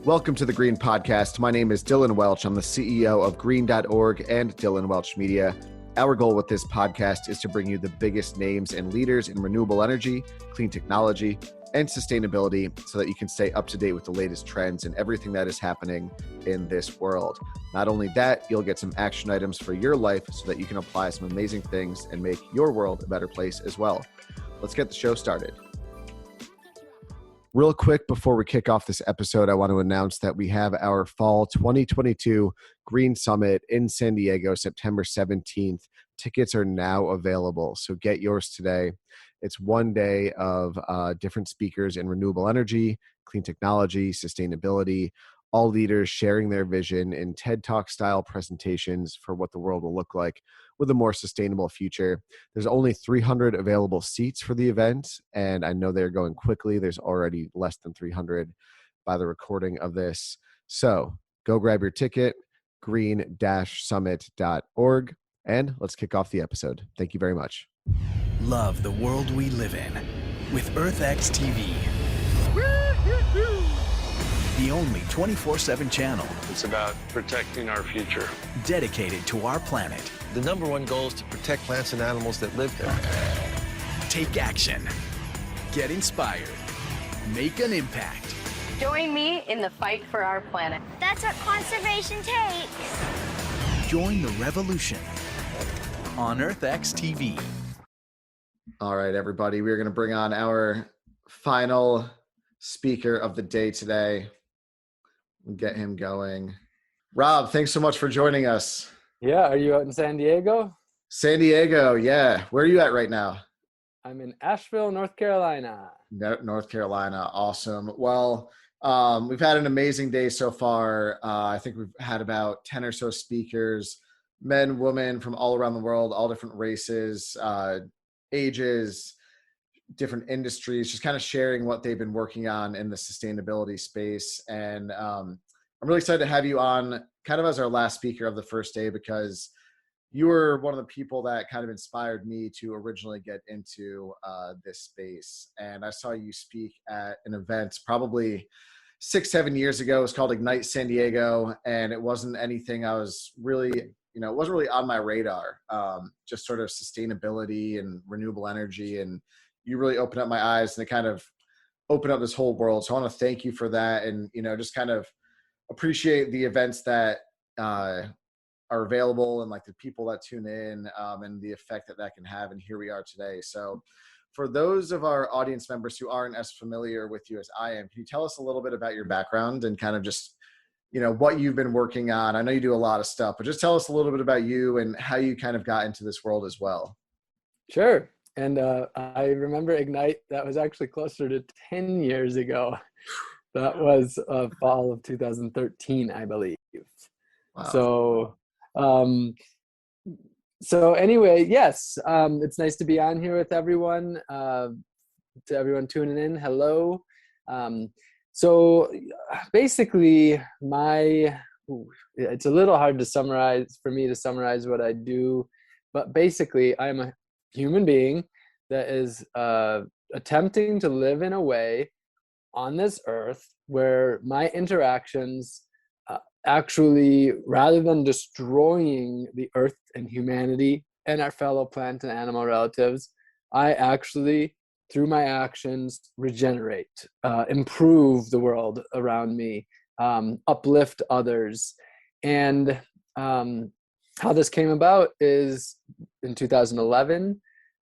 Welcome to the Green Podcast. My name is Dylan Welch. I'm the CEO of Green.org and Dylan Welch Media. Our goal with this podcast is to bring you the biggest names and leaders in renewable energy, clean technology, and sustainability so that you can stay up to date with the latest trends and everything that is happening in this world. Not only that, you'll get some action items for your life so that you can apply some amazing things and make your world a better place as well. Let's get the show started. Real quick, before we kick off this episode, I want to announce that we have our fall 2022 Green Summit in San Diego, September 17th. Tickets are now available, so get yours today. It's one day of different speakers in renewable energy, clean technology, sustainability, all leaders sharing their vision in TED Talk style presentations for what the world will look like with a more sustainable future. There's only 300 available seats for the event, and I know they're going quickly. There's already less than 300 by the recording of this. So go grab your ticket, green-summit.org, and let's kick off the episode. Thank you very much. Love the world we live in with EarthX TV. The only 24/7 channel. It's about protecting our future. Dedicated to our planet. The number one goal is to protect plants and animals that live there. Take action. Get inspired. Make an impact. Join me in the fight for our planet. That's what conservation takes. Join the revolution on EarthX TV. All right, everybody, we're going to bring on our final speaker of the day today. We'll get him going. Rob, thanks so much for joining us. Yeah, are you out in San Diego? San Diego, yeah. Where are you at right now? I'm in Asheville, North Carolina. North Carolina, awesome. Well, we've had an amazing day so far. I think we've had about 10 or so speakers, men, women from all around the world, all different races, ages, different industries, just kind of sharing what they've been working on in the sustainability space. And I'm really excited to have you on kind of as our last speaker of the first day, because you were one of the people that kind of inspired me to originally get into this space. And I saw you speak at an event probably 6-7 years ago. It was called Ignite San Diego. And it wasn't anything I was really, it wasn't really on my radar, just sort of sustainability and renewable energy. And you really opened up my eyes, and it kind of opened up this whole world. So I want to thank you for that. And, just kind of appreciate the events that are available and like the people that tune in and the effect that can have. And here we are today. So for those of our audience members who aren't as familiar with you as I am, can you tell us a little bit about your background and kind of just, what you've been working on? I know you do a lot of stuff, but just tell us a little bit about you and how you kind of got into this world as well. Sure. And I remember Ignite, that was actually closer to 10 years ago. That was fall of 2013, I believe. Wow. So anyway, yes, it's nice to be on here with everyone. To everyone tuning in, hello. So basically, it's a little hard for me to summarize what I do, but basically, I'm a human being that is attempting to live in a way on this earth where my interactions actually, rather than destroying the earth and humanity and our fellow plant and animal relatives, I actually, through my actions, regenerate, improve the world around me, uplift others. And how this came about is in 2011,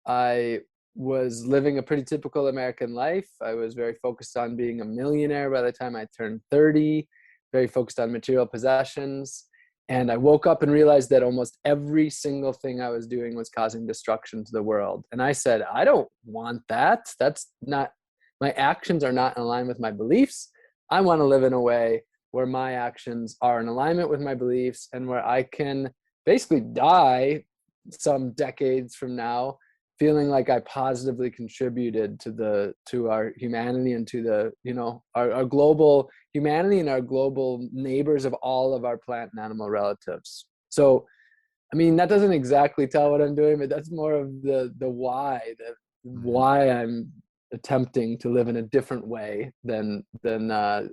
I was living a pretty typical American life. I was very focused on being a millionaire by the time I turned 30, very focused on material possessions. And I woke up and realized that almost every single thing I was doing was causing destruction to the world. And I said, I don't want that. That's not, my actions are not in line with my beliefs. I want to live in a way where my actions are in alignment with my beliefs and where I can basically die some decades from now feeling like I positively contributed to our humanity and to the, our global humanity and our global neighbors of all of our plant and animal relatives. So, I mean, that doesn't exactly tell what I'm doing, but that's more of the why I'm attempting to live in a different way than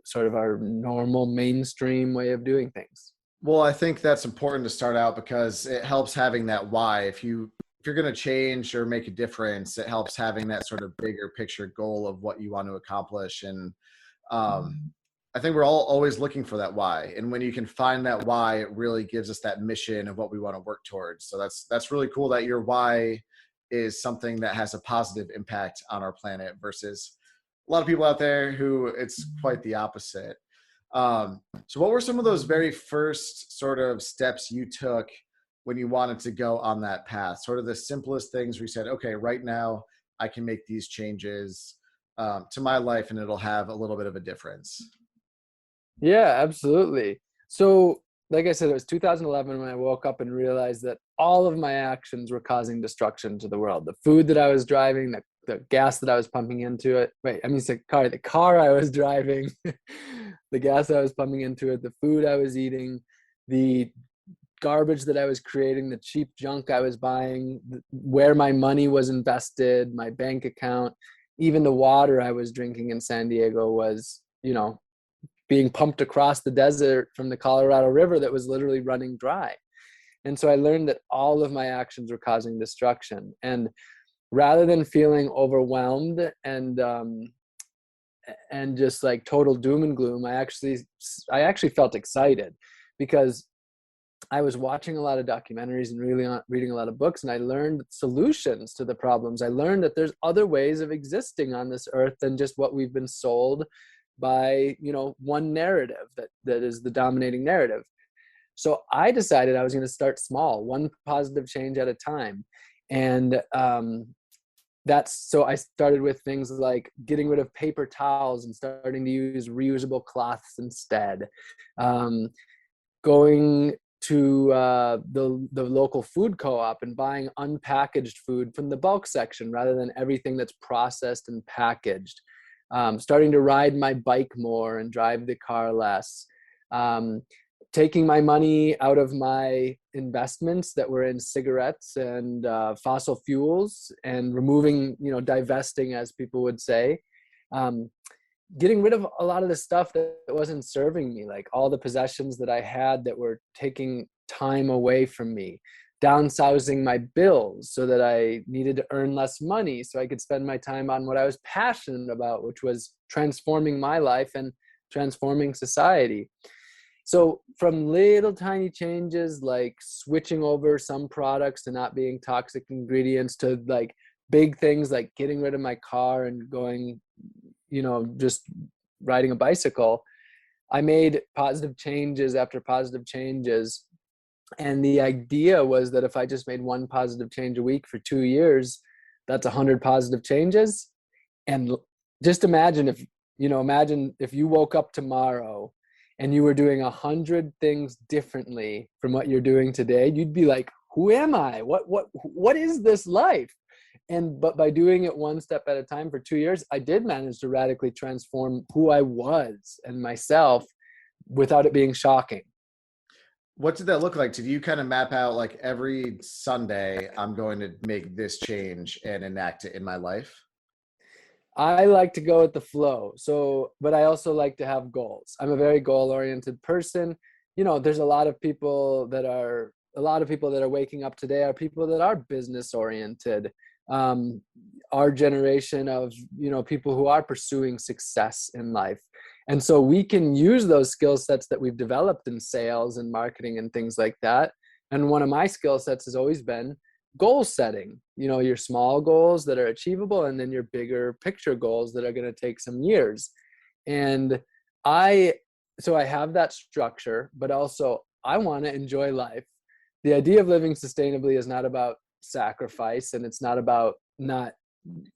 sort of our normal mainstream way of doing things. Well, I think that's important to start out because it helps having that why. If you're going to change or make a difference, it helps having that sort of bigger picture goal of what you want to accomplish. And I think we're all always looking for that why. And when you can find that why, it really gives us that mission of what we want to work towards. So that's really cool that your why is something that has a positive impact on our planet versus a lot of people out there who it's quite the opposite. So what were some of those very first sort of steps you took when you wanted to go on that path? Sort of the simplest things where you said, okay, right now I can make these changes to my life and it'll have a little bit of a difference. Yeah, absolutely. So like I said, it was 2011 when I woke up and realized that all of my actions were causing destruction to the world. The food that I was driving, the gas that I was pumping into it. The car I was driving, the gas I was pumping into it, the food I was eating, the garbage that I was creating, the cheap junk I was buying, where my money was invested, my bank account, even the water I was drinking in San Diego was, being pumped across the desert from the Colorado River that was literally running dry. And so I learned that all of my actions were causing destruction. And rather than feeling overwhelmed and just like total doom and gloom, I actually felt excited because I was watching a lot of documentaries and really reading a lot of books, and I learned solutions to the problems. I learned that there's other ways of existing on this earth than just what we've been sold by, one narrative that is the dominating narrative. So I decided I was going to start small, one positive change at a time. And so I started with things like getting rid of paper towels and starting to use reusable cloths instead. Going to the local food co-op and buying unpackaged food from the bulk section rather than everything that's processed and packaged. Starting to ride my bike more and drive the car less. Taking my money out of my investments that were in cigarettes and fossil fuels and removing, divesting, as people would say. Getting rid of a lot of the stuff that wasn't serving me, like all the possessions that I had that were taking time away from me. Downsizing my bills so that I needed to earn less money so I could spend my time on what I was passionate about, which was transforming my life and transforming society. So from little tiny changes like switching over some products to not being toxic ingredients to like big things like getting rid of my car and going, just riding a bicycle, I made positive changes after positive changes. And the idea was that if I just made one positive change a week for 2 years, that's 100 positive changes. And just imagine if you woke up tomorrow and you were doing 100 things differently from what you're doing today, you'd be like, who am I? What is this life? But by doing it one step at a time for 2 years, I did manage to radically transform who I was and myself without it being shocking. What did that look like? Did you kind of map out like every Sunday I'm going to make this change and enact it in my life? I like to go with the flow. But I also like to have goals. I'm a very goal-oriented person. There's a lot of people that are waking up today are people that are business-oriented. Our generation of, people who are pursuing success in life. And so we can use those skill sets that we've developed in sales and marketing and things like that. And one of my skill sets has always been goal setting, your small goals that are achievable and then your bigger picture goals that are going to take some years. And I have that structure, but also I want to enjoy life. The idea of living sustainably is not about sacrifice, and it's not about not,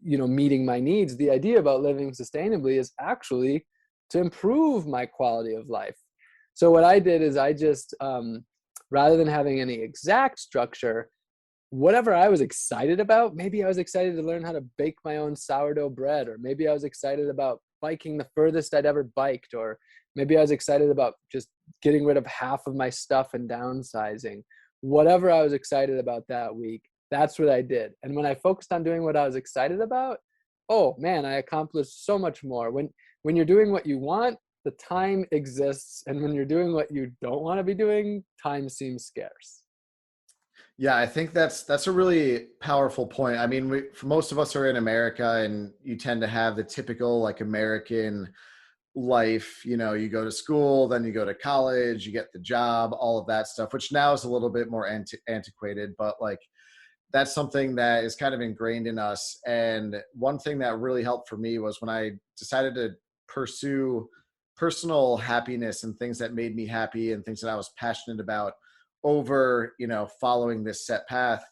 meeting my needs. The idea about living sustainably is actually to improve my quality of life. So what I did is I just, rather than having any exact structure, whatever I was excited about, maybe I was excited to learn how to bake my own sourdough bread, or maybe I was excited about biking the furthest I'd ever biked, or maybe I was excited about just getting rid of half of my stuff and downsizing. Whatever I was excited about that week, that's what I did. And when I focused on doing what I was excited about, oh man, I accomplished so much more. When you're doing what you want, the time exists, and when you're doing what you don't want to be doing, time seems scarce. Yeah, I think that's a really powerful point. I mean, for most of us are in America, and you tend to have the typical like American life. You know, you go to school, then you go to college, you get the job, all of that stuff, which now is a little bit more antiquated, but like that's something that is kind of ingrained in us. And one thing that really helped for me was when I decided to pursue personal happiness and things that made me happy and things that I was passionate about over, you know, following this set path.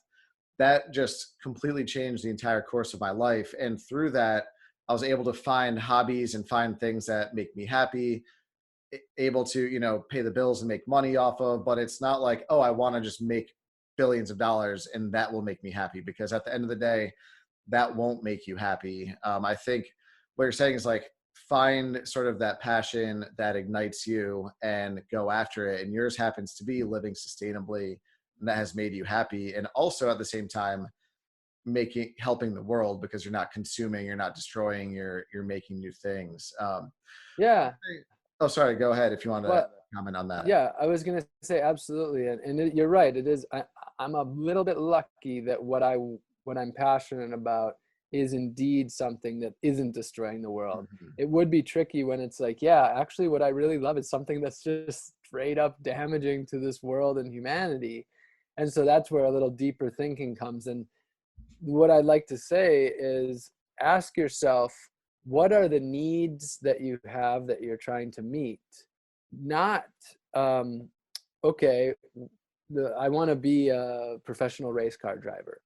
That just completely changed the entire course of my life. And through that, I was able to find hobbies and find things that make me happy, able to, you know, pay the bills and make money off of. But it's not like, oh, I want to just make billions of dollars and that will make me happy, because at the end of the day, that won't make you happy. I think what you're saying is like, find sort of that passion that ignites you and go after it. And yours happens to be living sustainably, and that has made you happy. And also at the same time, helping the world, because you're not consuming, you're not destroying, you're making new things. Yeah. Oh, sorry. Go ahead if you want to Well, comment on that. yeah, I was gonna say absolutely, and you're right. It is. I'm a little bit lucky that what I'm passionate about is indeed something that isn't destroying the world. Mhm. It would be tricky when it's like, yeah, actually, what I really love is something that's just straight up damaging to this world and humanity, and so that's where a little deeper thinking comes. And what I'd like to say is, ask yourself, what are the needs that you have that you're trying to meet? Not okay, I want to be a professional race car driver.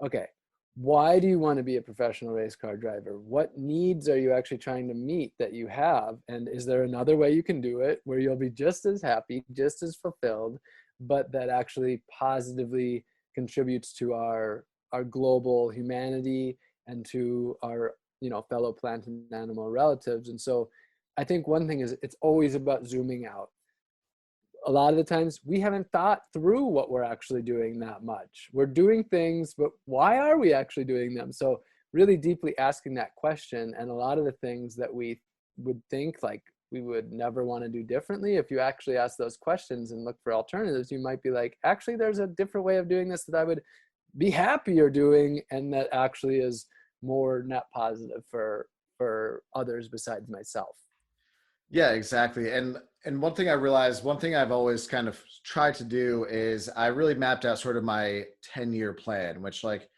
Okay, why do you want to be a professional race car driver? What needs are you actually trying to meet that you have? And is there another way you can do it where you'll be just as happy, just as fulfilled, but that actually positively contributes to our global humanity and to our, you know, fellow plant and animal relatives? And so I think one thing is, it's always about zooming out. A lot of the times we haven't thought through what we're actually doing that much. We're doing things, but why are we actually doing them? So really deeply asking that question, and a lot of the things that we would think like we would never want to do differently, if you actually ask those questions and look for alternatives, you might be like, actually, there's a different way of doing this that I would be happier doing, and that actually is more net positive for others besides myself. Yeah, exactly. And one thing I realized, one thing I've always kind of tried to do is I really mapped out sort of my 10-year plan, which like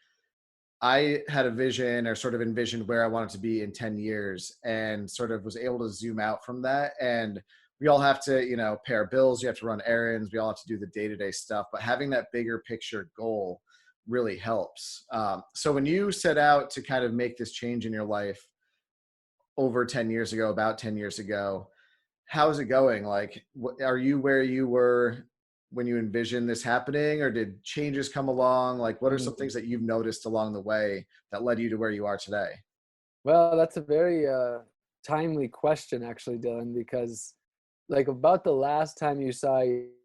I had a vision or sort of envisioned where I wanted to be in 10 years, and sort of was able to zoom out from that. And we all have to, you know, pay our bills, you have to run errands, we all have to do the day-to-day stuff, but having that bigger picture goal really helps. So when you set out to kind of make this change in your life over 10 years ago, about 10 years ago, how's it going? Like, are you where you were when you envisioned this happening, or did changes come along? Like, what are some things that you've noticed along the way that led you to where you are today? Well, that's a very timely question, actually, Dylan, because like about the last time you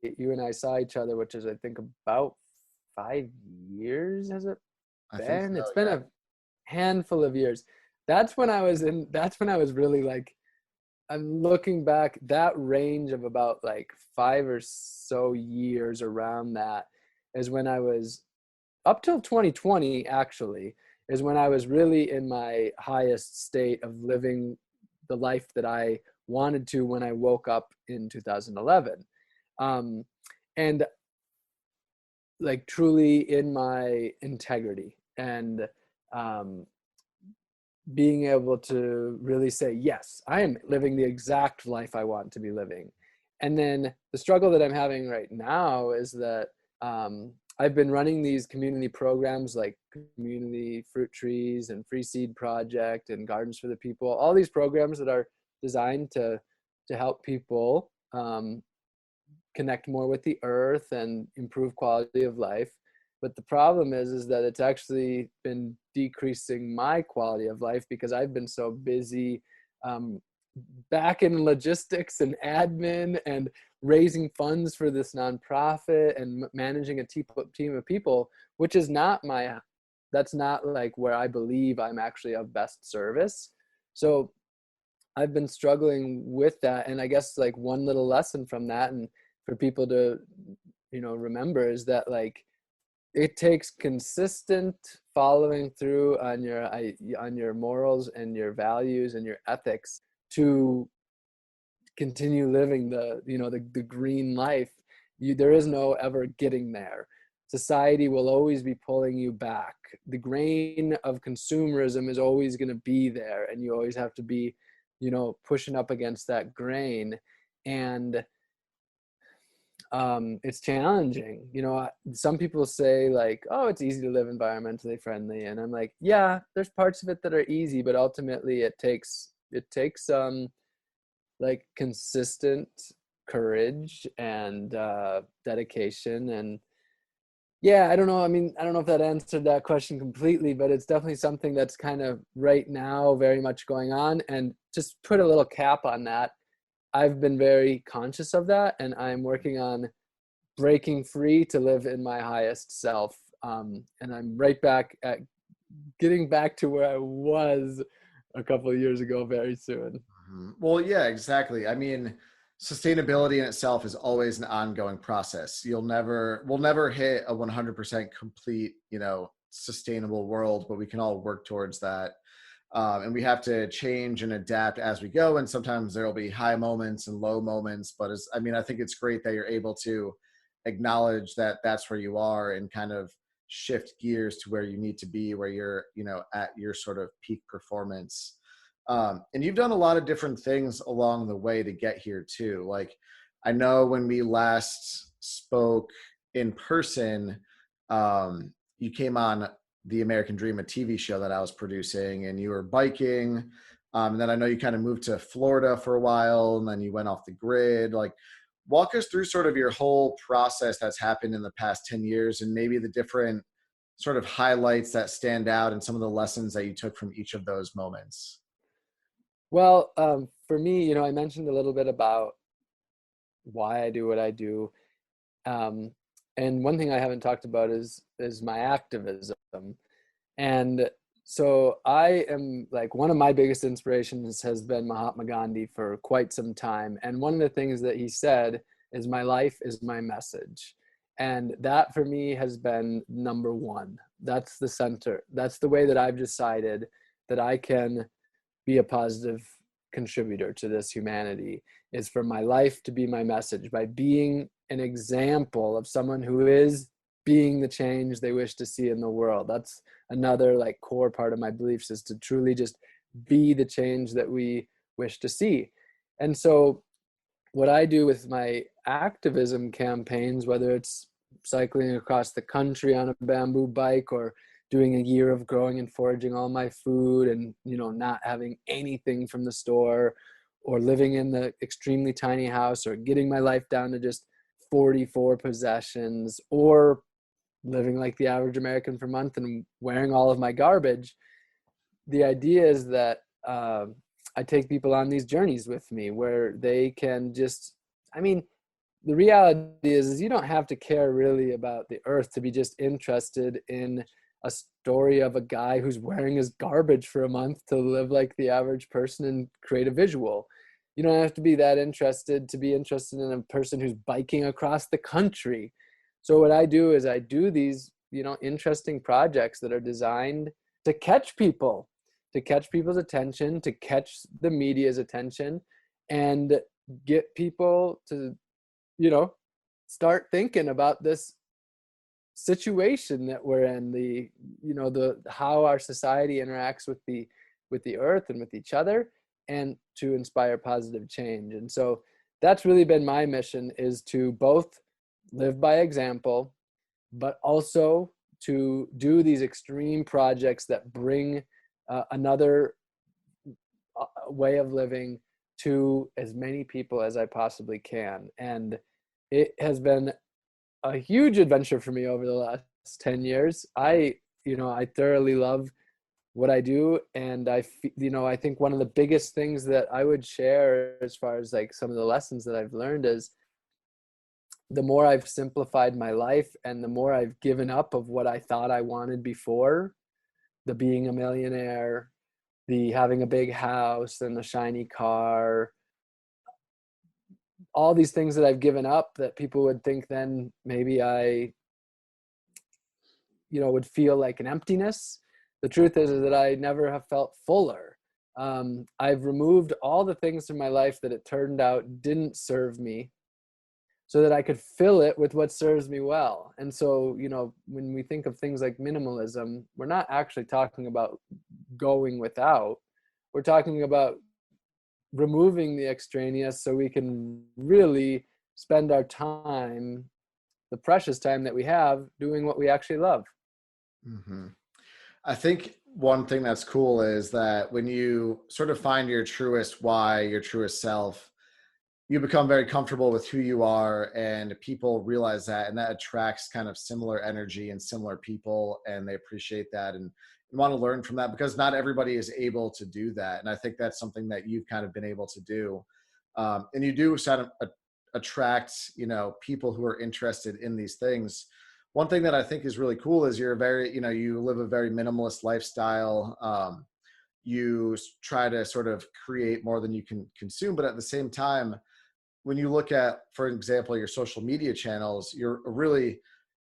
and I saw each other, which is I think about 5 years, has it I think been? so, It's been yeah. a handful of years. That's when I was really like, I'm looking back, that range of about like 5 or so years around that is when I was, up till 2020 actually, is when I was really in my highest state of living the life that I wanted to when I woke up in 2011. And like truly in my integrity, and um, being able to really say, yes, I am living the exact life I want to be living. And then the struggle that I'm having right now is that I've been running these community programs like Community Fruit Trees and Free Seed Project and Gardens for the People, all these programs that are designed to help people connect more with the earth and improve quality of life. But the problem is that it's actually been decreasing my quality of life because I've been so busy back in logistics and admin and raising funds for this nonprofit and managing a team of people, which is not my that's not like where I believe I'm actually of best service. So I've been struggling with that. And I guess like one little lesson from that, and for people to, remember, is that like it takes consistent following through on your morals and your values and your ethics to continue living the green life. There is no ever getting there. Society will always be pulling you back. The grain of consumerism is always going to be there, and you always have to be pushing up against that grain. And it's challenging. Some people say like, oh, it's easy to live environmentally friendly, and I'm like, yeah, there's parts of it that are easy, but ultimately it takes like consistent courage and dedication. And yeah, I don't know. I mean, I don't know if that answered that question completely, but it's definitely something that's kind of right now very much going on. And just put a little cap on that, I've been very conscious of that, and I'm working on breaking free to live in my highest self. And I'm right back at getting back to where I was a couple of years ago very soon. Well, yeah, exactly. I mean, sustainability in itself is always an ongoing process. We'll never hit a 100% complete, sustainable world, but we can all work towards that. And we have to change and adapt as we go. And sometimes there'll be high moments and low moments, but I think it's great that you're able to acknowledge that that's where you are and kind of shift gears to where you need to be, where you're, at your sort of peak performance. And you've done a lot of different things along the way to get here too. Like, I know when we last spoke in person, you came on the American Dream, a TV show that I was producing, and you were biking. And then I know you kind of moved to Florida for a while, and then you went off the grid. Like, walk us through sort of your whole process that's happened in the past 10 years and maybe the different sort of highlights that stand out and some of the lessons that you took from each of those moments. Well, for me, I mentioned a little bit about why I do what I do. And one thing I haven't talked about is my activism. And so I am like, one of my biggest inspirations has been Mahatma Gandhi for quite some time. And one of the things that he said is, my life is my message. And that for me has been number one. That's the center. That's the way that I've decided that I can be a positive contributor to this humanity, is for my life to be my message, by being an example of someone who is being the change they wish to see in the world. That's another like core part of my beliefs, is to truly just be the change that we wish to see. And so what I do with my activism campaigns, whether it's cycling across the country on a bamboo bike, or doing a year of growing and foraging all my food and, not having anything from the store, or living in the extremely tiny house, or getting my life down to just 44 possessions, or living like the average American for a month and wearing all of my garbage. The idea is that I take people on these journeys with me where they can just, the reality is you don't have to care really about the earth to be just interested in a story of a guy who's wearing his garbage for a month to live like the average person and create a visual. You don't have to be that interested to be interested in a person who's biking across the country. So what I do is I do these, interesting projects that are designed to catch people's attention, to catch the media's attention, and get people to, start thinking about this situation that we're in, the how our society interacts with the earth and with each other, and to inspire positive change. And so that's really been my mission, is to both live by example, but also to do these extreme projects that bring another way of living to as many people as I possibly can. And it has been a huge adventure for me over the last 10 years. I thoroughly love what I do. And I think one of the biggest things that I would share as far as like some of the lessons that I've learned is, the more I've simplified my life and the more I've given up of what I thought I wanted before, the being a millionaire, the having a big house and the shiny car, all these things that I've given up that people would think then maybe I, would feel like an emptiness. The truth is that I never have felt fuller. I've removed all the things from my life that it turned out didn't serve me so that I could fill it with what serves me well. And so, when we think of things like minimalism, we're not actually talking about going without. We're talking about removing the extraneous so we can really spend our time, the precious time that we have, doing what we actually love. Mm-hmm. I think one thing that's cool is that when you sort of find your truest why, your truest self, you become very comfortable with who you are, and people realize that, and that attracts kind of similar energy and similar people, and they appreciate that and want to learn from that, because not everybody is able to do that. And I think that's something that you've kind of been able to do. And you do sort of attract, people who are interested in these things. One thing that I think is really cool is you're very, you live a very minimalist lifestyle. You try to sort of create more than you can consume, but at the same time, when you look at, for example, your social media channels, you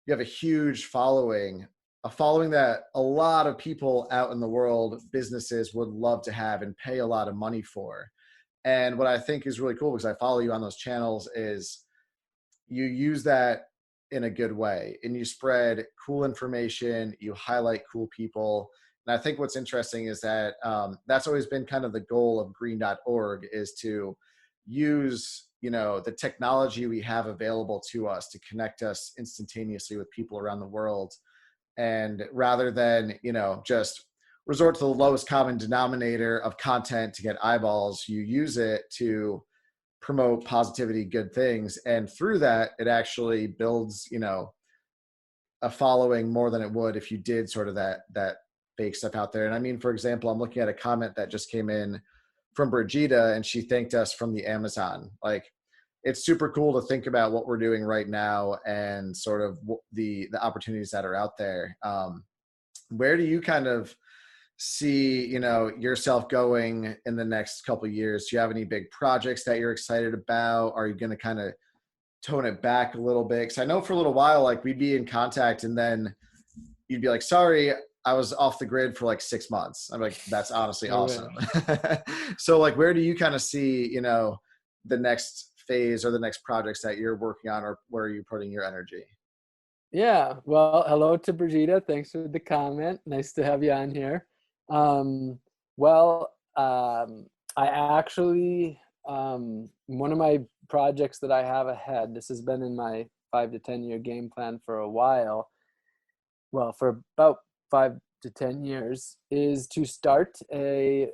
have a huge following, a following that a lot of people out in the world, businesses would love to have and pay a lot of money for. And what I think is really cool, because I follow you on those channels, is you use that in a good way and you spread cool information, you highlight cool people. And I think what's interesting is that that's always been kind of the goal of green.org, is to use, the technology we have available to us to connect us instantaneously with people around the world. And rather than, just resort to the lowest common denominator of content to get eyeballs, you use it to promote positivity, good things. And through that, it actually builds, a following more than it would if you did sort of that fake stuff out there. And I mean, for example, I'm looking at a comment that just came in from Brigida, and she thanked us from the Amazon. Like, it's super cool to think about what we're doing right now and sort of the opportunities that are out there. Where do you kind of see, yourself going in the next couple of years? Do you have any big projects that you're excited about? Are you going to kind of tone it back a little bit? Because I know for a little while, like, we'd be in contact and then you'd be like, sorry, I was off the grid for like 6 months. I'm like, that's honestly awesome. So like, where do you kind of see, the next phase or the next projects that you're working on, or where are you putting your energy? Yeah, well, hello to Brigida. Thanks for the comment. Nice to have you on here. Well, I actually, one of my projects that I have ahead, this has been in my 5 to 10 year game plan for a while, well, for about 5 to 10 years, is to start a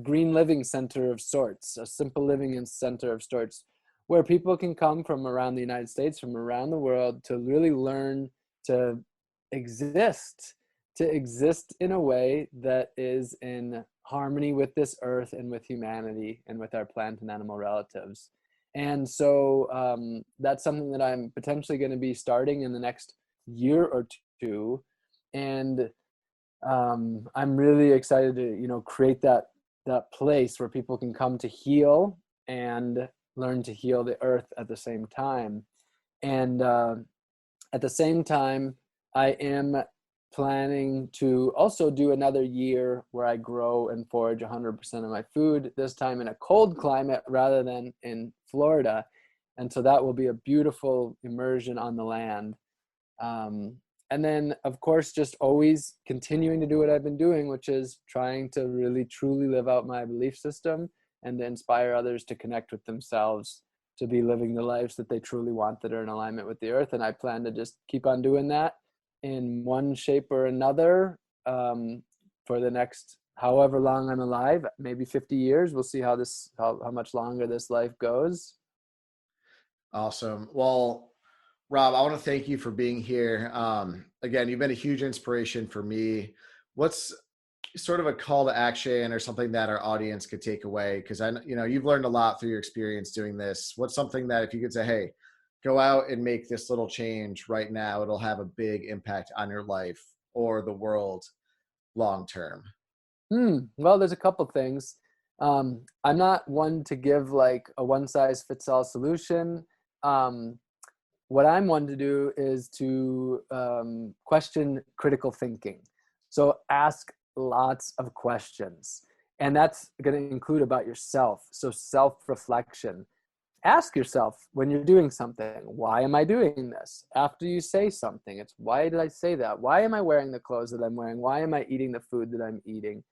green living center of sorts, a simple living and center of sorts, where people can come from around the United States, from around the world, to really learn to exist in a way that is in harmony with this earth and with humanity and with our plant and animal relatives. And so that's something that I'm potentially going to be starting in the next year or two. And I'm really excited to, create that place where people can come to heal and learn to heal the earth at the same time. And at the same time, I am planning to also do another year where I grow and forage 100% of my food, this time in a cold climate rather than in Florida. And so that will be a beautiful immersion on the land. And then, of course, just always continuing to do what I've been doing, which is trying to really, truly live out my belief system and to inspire others to connect with themselves, to be living the lives that they truly want, that are in alignment with the earth. And I plan to just keep on doing that in one shape or another for the next however long I'm alive, maybe 50 years. We'll see how much longer this life goes. Awesome. Well, Rob, I want to thank you for being here. Again, you've been a huge inspiration for me. What's sort of a call to action or something that our audience could take away? Because you've learned a lot through your experience doing this. What's something that if you could say, hey, go out and make this little change right now, it'll have a big impact on your life or the world. long term? Well, there's a couple things. I'm not one to give like a one size fits all solution. Um, what I'm one to do is to question critical thinking. So ask lots of questions. And that's going to include about yourself. So self-reflection. Ask yourself when you're doing something, why am I doing this? After you say something, it's why did I say that? Why am I wearing the clothes that I'm wearing? Why am I eating the food that I'm eating?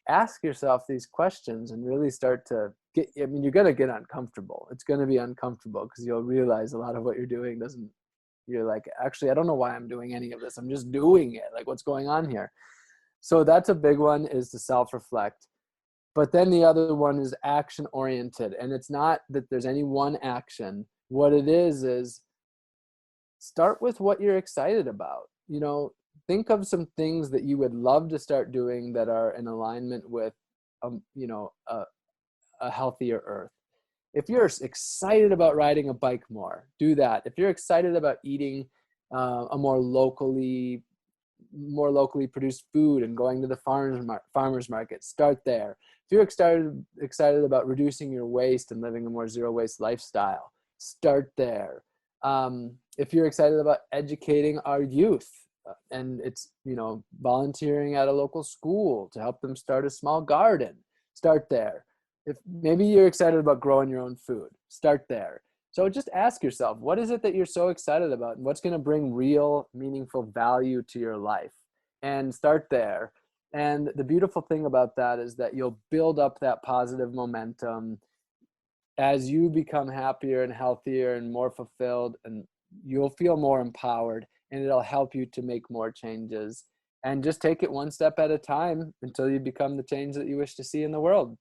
Ask yourself these questions and really start to get, I mean, you're going to get uncomfortable. It's going to be uncomfortable because you'll realize a lot of what you're doing doesn't, you're like, actually, I don't know why I'm doing any of this. I'm just doing it. Like, what's going on here? So that's a big one, is to self-reflect. But then the other one is action oriented. And it's not that there's any one action. What it is start with what you're excited about. Think of some things that you would love to start doing that are in alignment with, a healthier earth. If you're excited about riding a bike more, do that. If you're excited about eating a more locally produced food and going to the farmers market, start there. If you're excited about reducing your waste and living a more zero waste lifestyle, start there. If you're excited about educating our youth, and it's, volunteering at a local school to help them start a small garden, start there. If maybe you're excited about growing your own food, start there. So just ask yourself, what is it that you're so excited about, and what's going to bring real, meaningful value to your life? And start there. And the beautiful thing about that is that you'll build up that positive momentum as you become happier and healthier and more fulfilled, and you'll feel more empowered, and it'll help you to make more changes. And just take it one step at a time until you become the change that you wish to see in the world.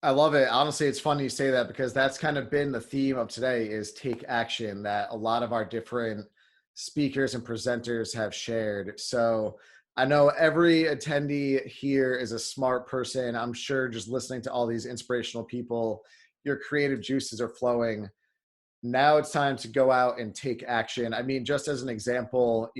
I love it. Honestly, it's funny you say that, because that's kind of been the theme of today, is take action, that a lot of our different speakers and presenters have shared. So I know every attendee here is a smart person. I'm sure just listening to all these inspirational people, your creative juices are flowing. Now it's time to go out and take action. I mean, just as an example,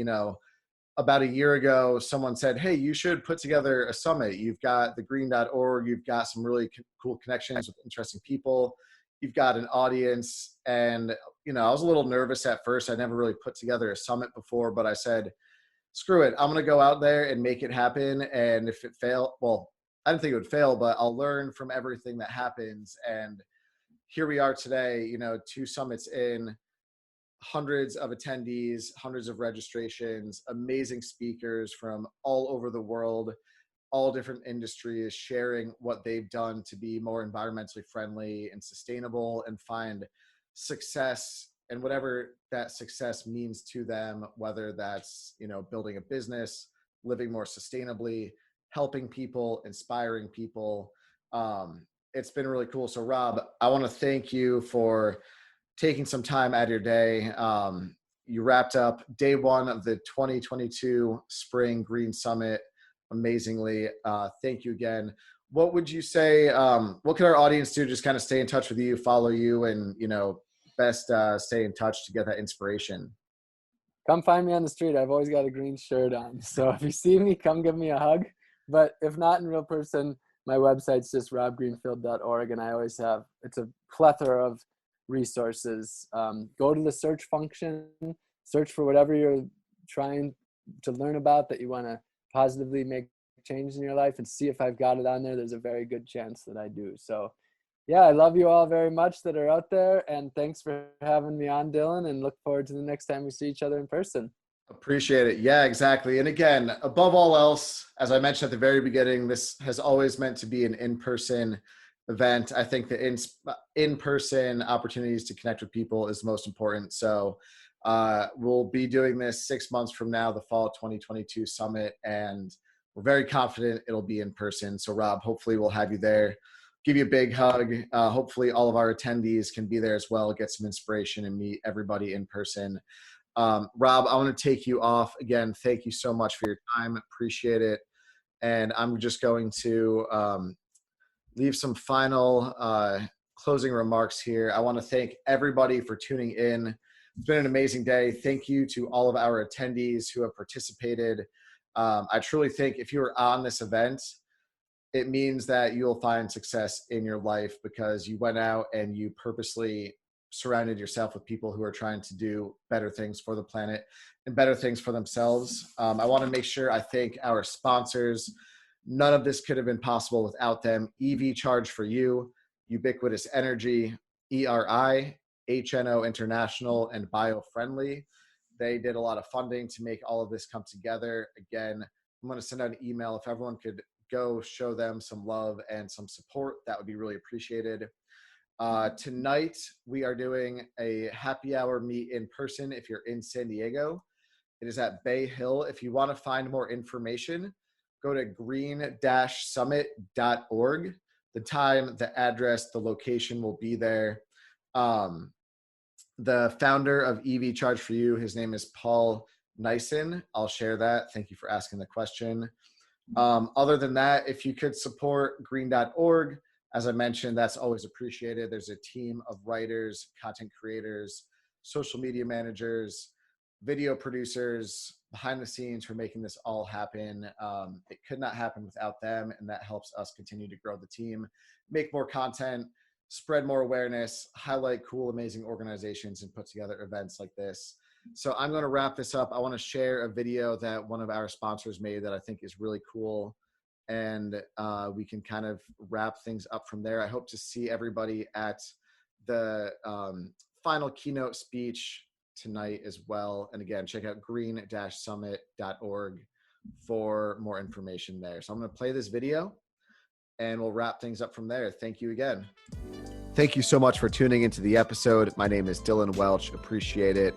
about a year ago, someone said, hey, you should put together a summit. You've got the green.org. You've got some really cool connections with interesting people. You've got an audience. And, I was a little nervous at first. I never really put together a summit before, but I said, screw it. I'm going to go out there and make it happen. And if it failed, well, I didn't think it would fail, but I'll learn from everything that happens. And here we are today, 2 summits in, hundreds of attendees, hundreds of registrations, amazing speakers from all over the world, all different industries, sharing what they've done to be more environmentally friendly and sustainable and find success, and whatever that success means to them, whether that's, building a business, living more sustainably, helping people, inspiring people. It's been really cool. So Rob, I want to thank you for taking some time out of your day. You wrapped up day 1 of the 2022 Spring Green Summit amazingly. Thank you again. What would you say, what can our audience do to just kind of stay in touch with you, follow you, and, best stay in touch to get that inspiration? Come find me on the street. I've always got a green shirt on. So if you see me, come give me a hug. But if not in real person, my website's just robgreenfield.org. And I always have, it's a plethora of resources. Go to the search function, search for whatever you're trying to learn about that you want to positively make change in your life, and see if I've got it on there. There's a very good chance that I do. So yeah, I love you all very much that are out there, and thanks for having me on, Dylan, and look forward to the next time we see each other in person. Appreciate it. Yeah, exactly. And again, above all else, as I mentioned at the very beginning, this has always meant to be an in-person event. I think the in-person opportunities to connect with people is most important. So we'll be doing this 6 months from now, the fall 2022 summit, and we're very confident it'll be in person. So Rob, hopefully we'll have you there, give you a big hug. Hopefully all of our attendees can be there as well, get some inspiration and meet everybody in person. Rob, I want to take you off. Again, thank you so much for your time. Appreciate it. And I'm just going to leave some final closing remarks here. I want to thank everybody for tuning in. It's been an amazing day. Thank you to all of our attendees who have participated. I truly think if you are on this event, it means that you'll find success in your life because you went out and you purposely surrounded yourself with people who are trying to do better things for the planet and better things for themselves. I want to make sure I thank our sponsors. None of this could have been possible without them. EV Charge for You, Ubiquitous Energy, ERI, HNO International, and BioFriendly. They did a lot of funding to make all of this come together. Again, I'm going to send out an email. If everyone could go show them some love and some support, that would be really appreciated. Tonight, we are doing a happy hour meet in person if you're in San Diego. It is at Bay Hill. If you want to find more information, go to green-summit.org. The time, the address, the location will be there. The founder of EV Charge for You, his name is Paul Nyson. I'll share that. Thank you for asking the question. Other than that, if you could support green.org, as I mentioned, that's always appreciated. There's a team of writers, content creators, social media managers, video producers behind the scenes who are making this all happen. It could not happen without them, and that helps us continue to grow the team, make more content, spread more awareness, highlight cool, amazing organizations, and put together events like this. So I'm going to wrap this up. I want to share a video that one of our sponsors made that I think is really cool. And we can kind of wrap things up from there. I hope to see everybody at the final keynote speech tonight as well. And again, check out green-summit.org for more information there. So I'm going to play this video and we'll wrap things up from there. Thank you again. Thank you so much for tuning into the episode. My name is Dylan Welch. Appreciate it.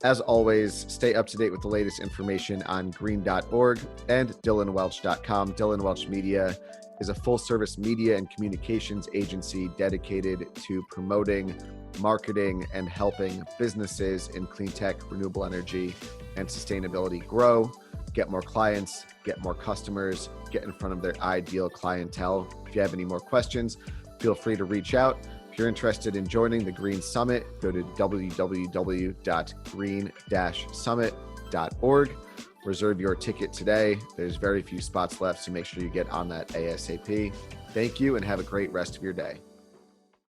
As always, stay up to date with the latest information on green.org and dylanwelch.com. Dylan Welch Media is a full-service media and communications agency dedicated to promoting, marketing, and helping businesses in clean tech, renewable energy, and sustainability grow, get more clients, get more customers, get in front of their ideal clientele. If you have any more questions, feel free to reach out. If you're interested in joining the Green Summit, go to www.green-summit.org. Reserve your ticket today. There's very few spots left, so make sure you get on that ASAP. Thank you and have a great rest of your day.